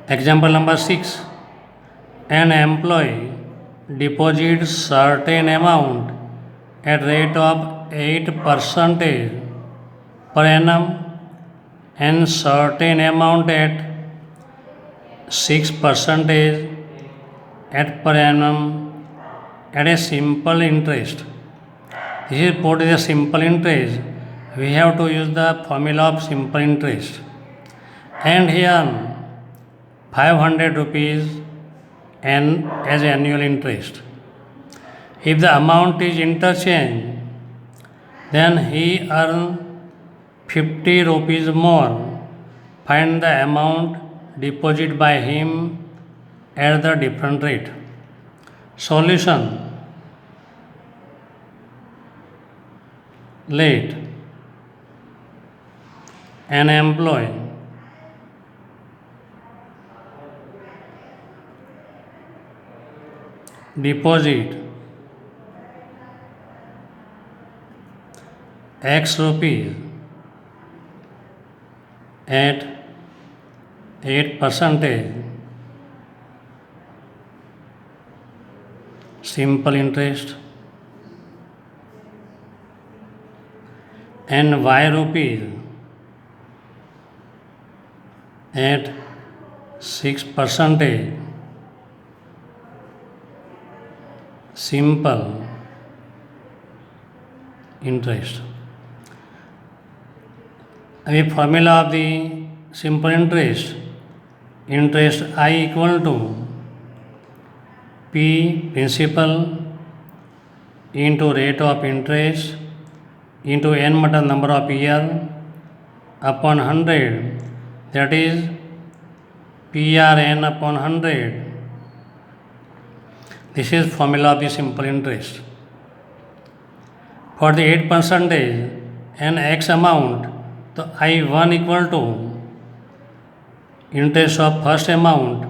Example number 6. An employee deposits certain amount at rate of 8% per annum and certain amount at 6% at per annum at a simple interest. This is what is a simple interest. We have to use the formula of simple interest. And here 500 rupees and as annual interest. If the amount is interchange, then he earns 50 rupees more. Find the amount deposited by him at the different rate. Solution. Let an employee deposit X rupees at 8% simple interest and Y rupees at 6% simple interest. The formula of the simple interest I equal to P principal into rate of interest into n mutton number of year upon 100, that is PRN upon 100. This is formula of the simple interest. For the 8% and X amount, the I1 equal to interest of first amount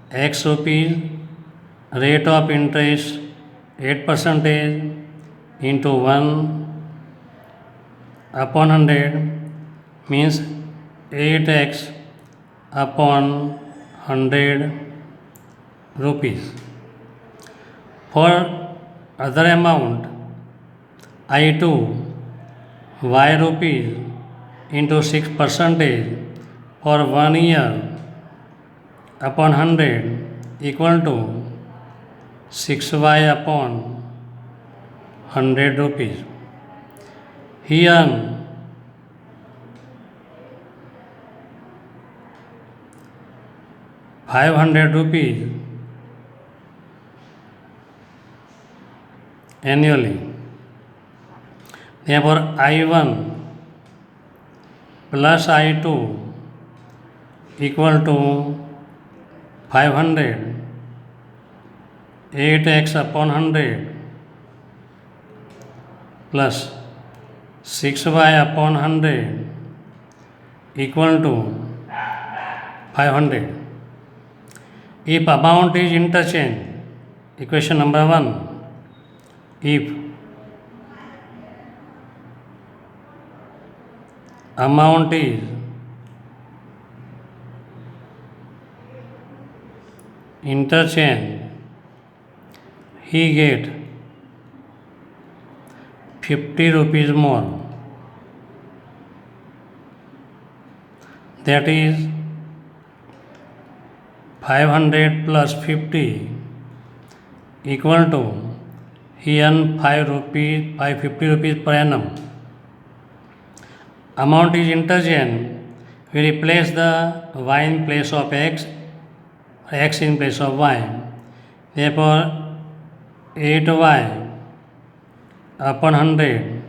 X rupees, rate of interest 8% into 1 upon 100 means 8x upon 100 rupees. For other amount I2 Y rupees into 6% for 1 year upon 100 equal to 6y upon 100 rupees. He earned 500 rupees annually. Therefore, I1 plus I2 equal to 500, 8x upon 100 plus 6y upon 100 equal to 500. If amount is interchange, equation number 1, if amount is interchange, he get 50 rupees more, that is 500 plus 50 equal to he earn 50 rupees per annum. Amount is interchange, we replace the y in place of x, x in place of y. Therefore, 8y upon 100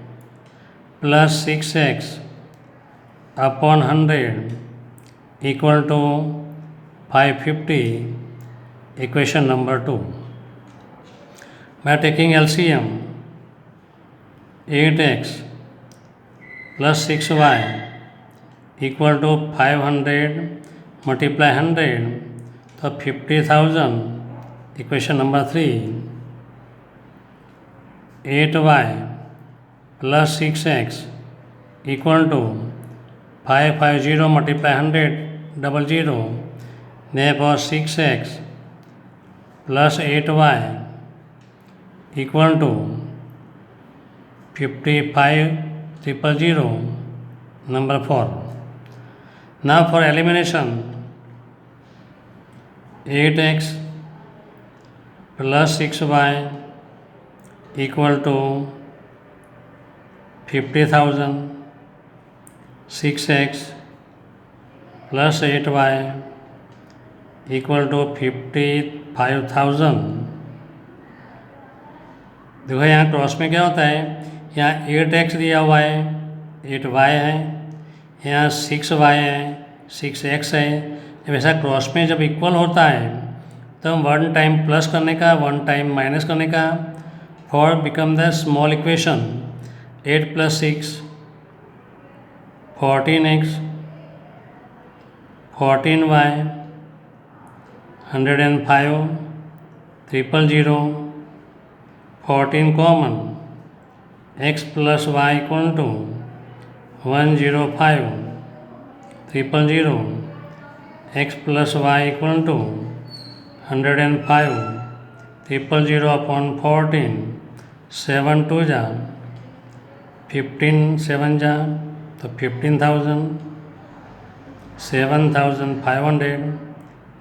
plus 6x upon 100 equal to 550, equation number 2. By taking LCM, 8x plus 6y equal to 500 multiply 100, so 50,000, equation number 3. 8y plus 6x equal to 550 multiply 100, 00, Therefore 6x plus 8y equal to 55,000, number 4. Now for elimination, 8x plus 6y equal to 50,000, 6x plus 8y equal to 55,000। देखो यहाँ cross में क्या होता है, यहाँ 8x दिया हुआ है, 8y है, यहाँ 6y है, 6x है। जब ऐसा क्रॉस में जब इक्वल होता है तो हम 1 टाइम प्लस करने का, 1 टाइम माइनस करने का, for become the small equation 8 + 6 14x 14y 105 000 14 common, x plus y equal to 105 000, x plus y equal to 105 000 upon 14, 7 2 जा 15 7 जा तो 15,000, 7,500।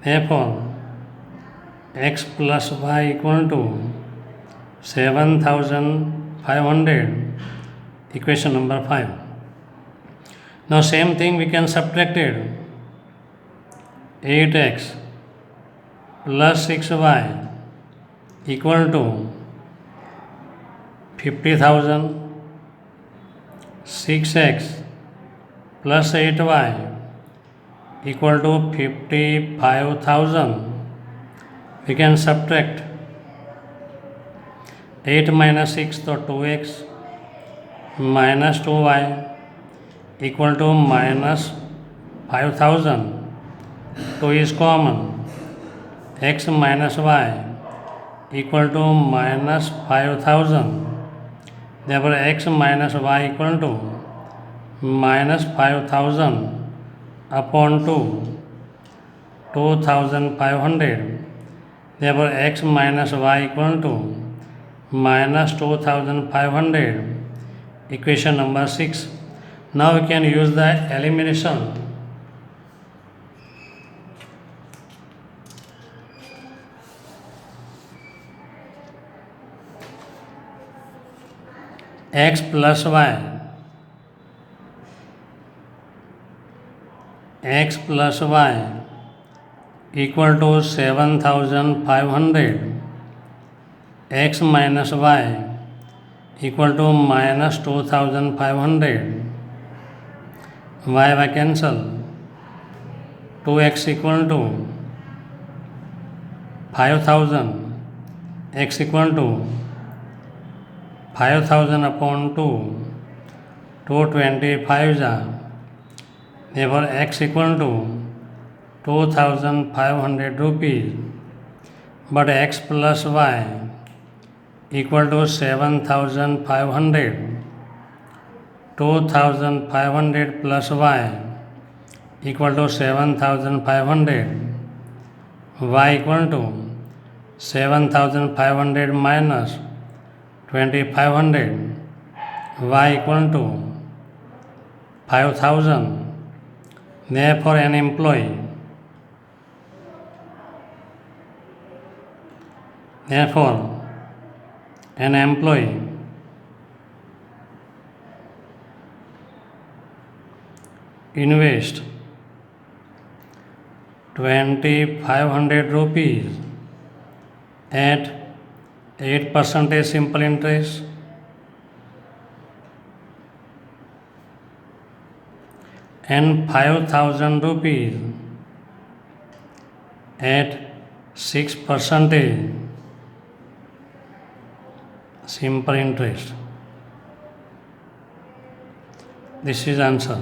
therefore x plus y equal to 7,500, equation number 5. Now same thing we can subtract it, 8x plus 6y equal to 50,000, 6x plus 8y equal to 55,000. We can subtract 8 minus 6 तो 2x minus 2y equal to minus 5,000. 2 is common, x minus y equal to minus 5,000. Therefore x minus y equal to minus 5,000 upon 2, 2,500. Therefore x minus y equal to minus 2,500, equation number 6. Now we can use the elimination. X plus y, x plus y equal to 7,500, x minus y equal to minus 2,500, y cancel, 2x equal to 5,000, x equal to 5,000 upon 2, 225 जा, therefore x equal to 2,500 rupees, but x plus y equal to 7,500, 2,500 plus y equal to 7,500, y equal to 7,500 minus 2,500, y equal to 5,000. Therefore an employee, invest 2,500 rupees at 8% simple interest and 5,000 rupees at 6% simple interest. This is answer.